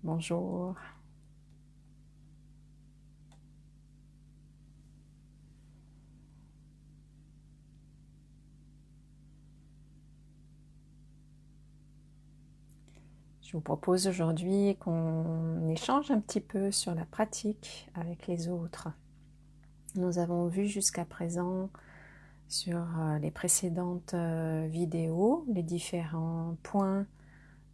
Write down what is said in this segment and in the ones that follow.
Bonjour. Je vous propose aujourd'hui qu'on échange un petit peu sur la pratique avec les autres. Nous avons vu jusqu'à présent sur les précédentes vidéos les différents points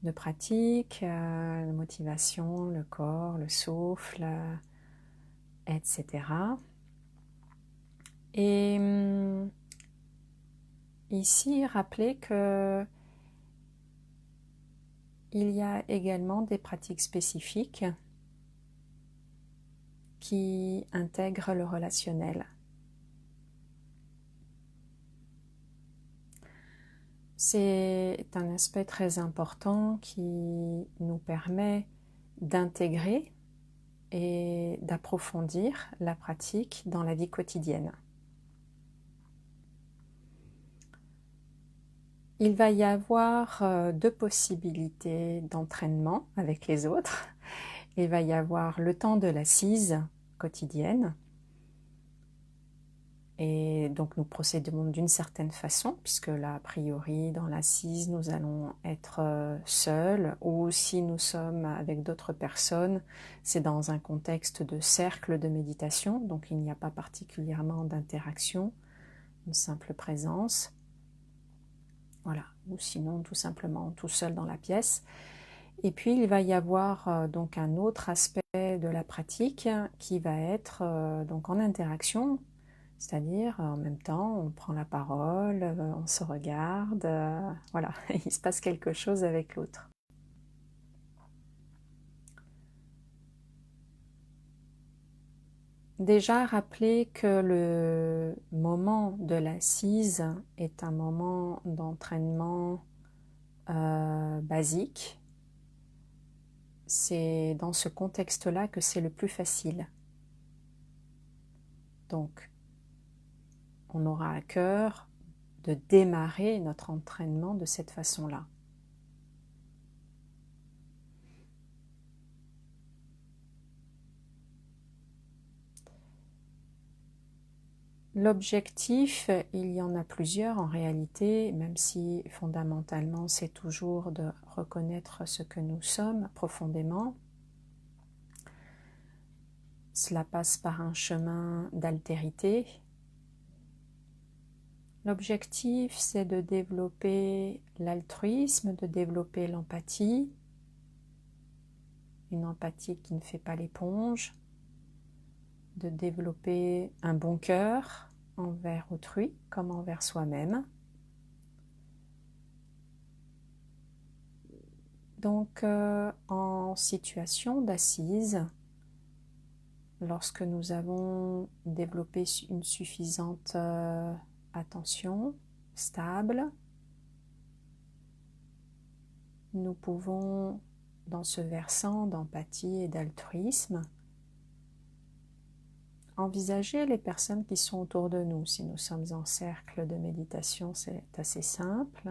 de pratique, la motivation, le corps, le souffle, etc. Et ici, rappelez que il y a également des pratiques spécifiques qui intègrent le relationnel. C'est un aspect très important qui nous permet d'intégrer et d'approfondir la pratique dans la vie quotidienne. Il va y avoir deux possibilités d'entraînement avec les autres. Il va y avoir le temps de l'assise quotidienne. Et donc nous procédons d'une certaine façon, puisque là, a priori, dans l'assise, nous allons être seuls, ou si nous sommes avec d'autres personnes, c'est dans un contexte de cercle de méditation, donc il n'y a pas particulièrement d'interaction, une simple présence. Voilà, ou sinon tout simplement tout seul dans la pièce. Et puis il va y avoir donc un autre aspect de la pratique qui va être donc en interaction. C'est-à-dire, en même temps, on prend la parole, on se regarde, voilà, il se passe quelque chose avec l'autre. Déjà, rappelez que le moment de l'assise est un moment d'entraînement basique. C'est dans ce contexte-là que c'est le plus facile. Donc, on aura à cœur de démarrer notre entraînement de cette façon-là. L'objectif, il y en a plusieurs en réalité, même si fondamentalement c'est toujours de reconnaître ce que nous sommes profondément. Cela passe par un chemin d'altérité. L'objectif, c'est de développer l'altruisme, de développer l'empathie, une empathie qui ne fait pas l'éponge, de développer un bon cœur envers autrui comme envers soi-même. Donc, en situation d'assise, lorsque nous avons développé une suffisante attention stable, nous pouvons, dans ce versant d'empathie et d'altruisme, envisager les personnes qui sont autour de nous. Si nous sommes en cercle de méditation, c'est assez simple.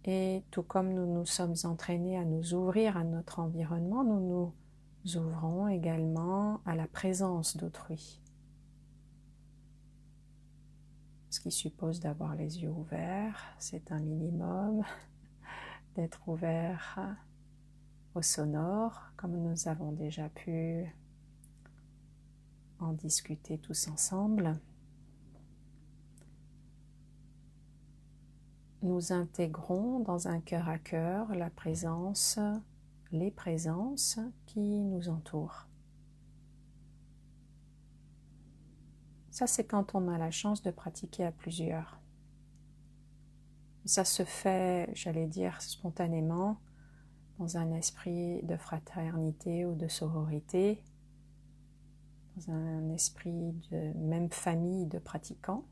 Et tout comme nous nous sommes entraînés à nous ouvrir à notre environnement, nous nous ouvrons également à la présence d'autrui. Ce qui suppose d'avoir les yeux ouverts, c'est un minimum, d'être ouvert au sonore, comme nous avons déjà pu en discuter tous ensemble. Nous intégrons dans un cœur à cœur la présence, les présences qui nous entourent. Ça, c'est quand on a la chance de pratiquer à plusieurs. Ça se fait, j'allais dire, spontanément, dans un esprit de fraternité ou de sororité, dans un esprit de même famille de pratiquants,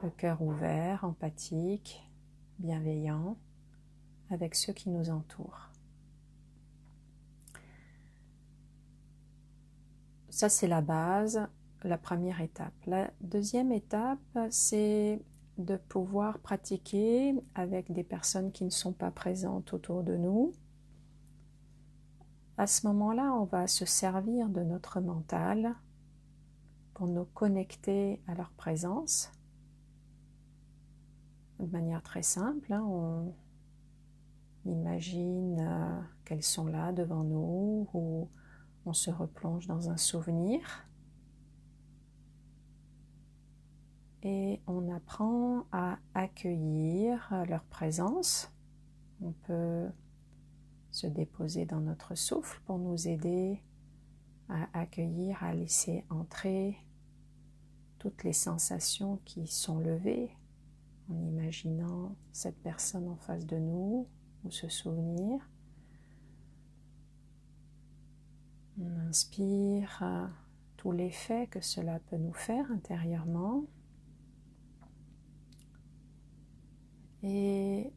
le cœur ouvert, empathique, bienveillant, avec ceux qui nous entourent. Ça, c'est la base, la première étape. La deuxième étape, c'est de pouvoir pratiquer avec des personnes qui ne sont pas présentes autour de nous. à ce moment-là, on va se servir de notre mental pour nous connecter à leur présence de manière très simple. On imagine qu'elles sont là devant nous ou on se replonge dans un souvenir et on apprend à accueillir leur présence. On peut se déposer dans notre souffle pour nous aider à accueillir, à laisser entrer toutes les sensations qui sont levées en imaginant cette personne en face de nous ou ce souvenir. On inspire tout l'effet que cela peut nous faire intérieurement et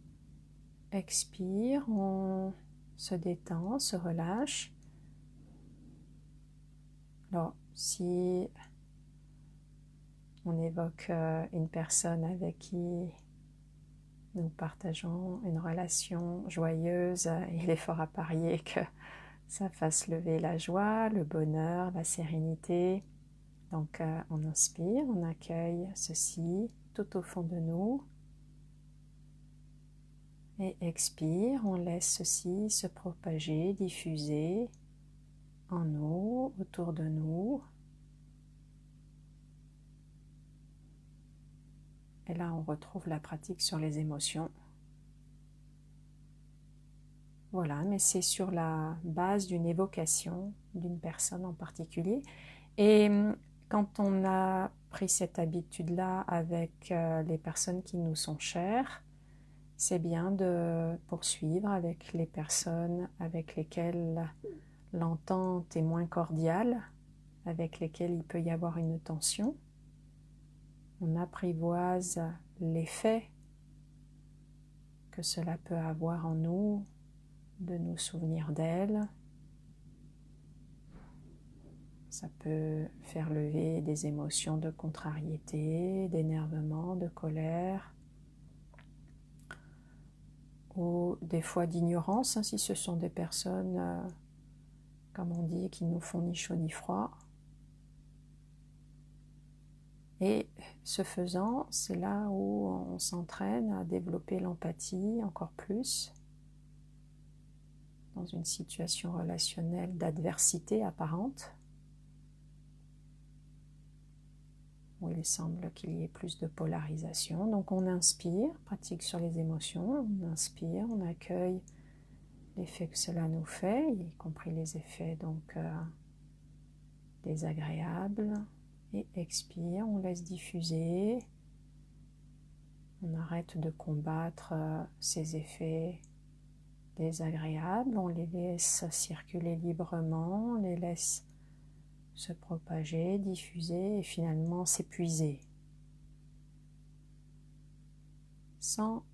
expire, on se détend, se relâche. Alors, si on évoque une personne avec qui nous partageons une relation joyeuse, il est fort à parier que ça fasse lever la joie, le bonheur, la sérénité. Donc on inspire, on accueille ceci tout au fond de nous. Et expire, on laisse ceci se propager, diffuser en nous, autour de nous. Et là, on retrouve la pratique sur les émotions. Voilà, mais c'est sur la base d'une évocation d'une personne en particulier. Et quand on a pris cette habitude-là avec les personnes qui nous sont chères, c'est bien de poursuivre avec les personnes avec lesquelles l'entente est moins cordiale, avec lesquelles il peut y avoir une tension. On apprivoise l'effet que cela peut avoir en nous, de nous souvenir d'elles. Ça peut faire lever des émotions de contrariété, d'énervement, de colère, ou des fois d'ignorance, si ce sont des personnes, comme on dit, qui nous font ni chaud ni froid. Et ce faisant, c'est là où on s'entraîne à développer l'empathie encore plus dans une situation relationnelle d'adversité apparente, où il semble qu'il y ait plus de polarisation. Donc on inspire, pratique sur les émotions, on inspire, on accueille l'effet que cela nous fait, y compris les effets donc désagréables, et expire, on laisse diffuser, on arrête de combattre ces effets désagréables, on les laisse circuler librement, on les laisse se propager, diffuser et finalement s'épuiser, sans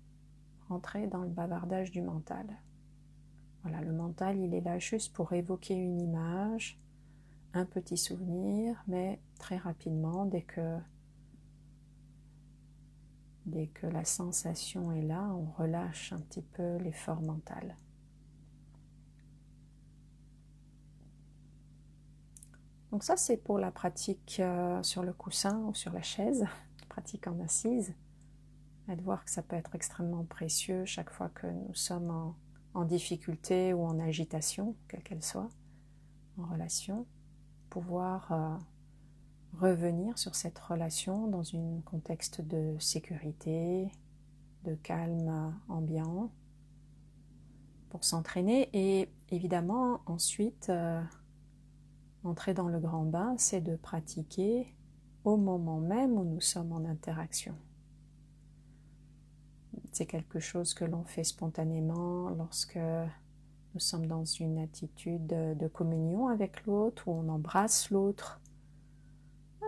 rentrer dans le bavardage du mental. Voilà, le mental, il est là juste pour évoquer une image, un petit souvenir, mais très rapidement, dès que la sensation est là, on relâche un petit peu l'effort mental. Donc ça, c'est pour la pratique sur le coussin ou sur la chaise, pratique en assise. Et de voir que ça peut être extrêmement précieux chaque fois que nous sommes en difficulté ou en agitation, quelle qu'elle soit, en relation, pouvoir revenir sur cette relation dans un contexte de sécurité, de calme ambiant, pour s'entraîner. Et évidemment, ensuite, entrer dans le grand bain, c'est de pratiquer au moment même où nous sommes en interaction. C'est quelque chose que l'on fait spontanément lorsque nous sommes dans une attitude de communion avec l'autre, où on embrasse l'autre.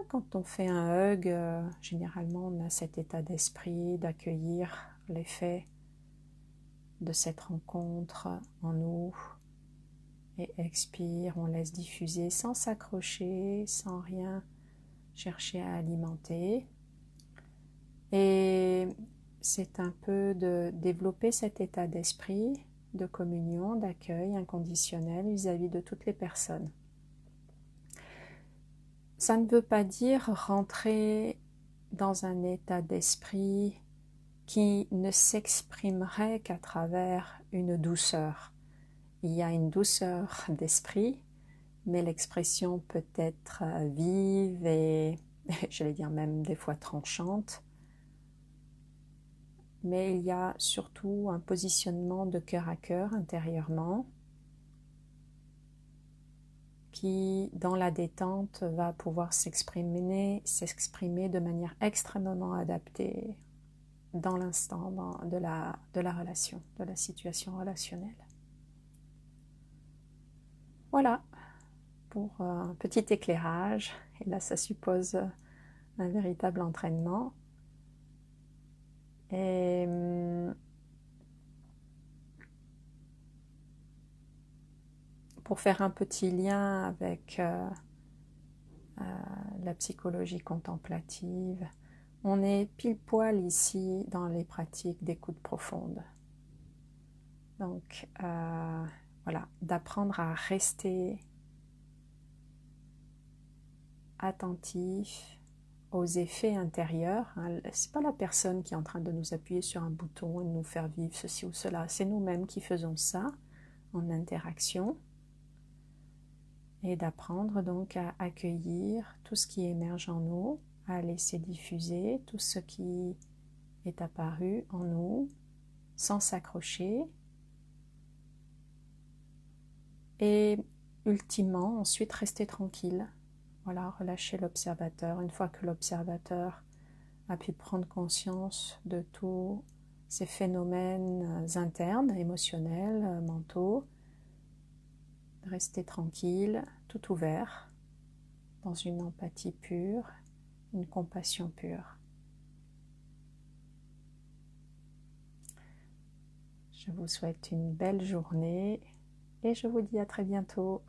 Quand on fait un hug, généralement on a cet état d'esprit d'accueillir l'effet de cette rencontre en nous. Et expire, on laisse diffuser sans s'accrocher, sans rien chercher à alimenter. Et c'est un peu de développer cet état d'esprit de communion, d'accueil inconditionnel vis-à-vis de toutes les personnes. Ça ne veut pas dire rentrer dans un état d'esprit qui ne s'exprimerait qu'à travers une douceur. Il y a une douceur d'esprit, mais l'expression peut être vive et, j'allais dire même des fois tranchante. Mais il y a surtout un positionnement de cœur à cœur intérieurement qui, dans la détente, va pouvoir s'exprimer de manière extrêmement adaptée dans l'instant de la relation, de la situation relationnelle. Voilà pour un petit éclairage. Et là, ça suppose un véritable entraînement. Et pour faire un petit lien avec la psychologie contemplative, on est pile poil ici dans les pratiques d'écoute profonde. Donc voilà, d'apprendre à rester attentif aux effets intérieurs. C'est pas la personne qui est en train de nous appuyer sur un bouton et de nous faire vivre ceci ou cela. C'est nous-mêmes qui faisons ça en interaction. Et d'apprendre donc à accueillir tout ce qui émerge en nous, à laisser diffuser tout ce qui est apparu en nous, sans s'accrocher. Et ultimement, ensuite, rester tranquille. Voilà, relâcher l'observateur. Une fois que l'observateur a pu prendre conscience de tous ces phénomènes internes, émotionnels, mentaux, rester tranquille, tout ouvert, dans une empathie pure, une compassion pure. Je vous souhaite une belle journée et je vous dis à très bientôt.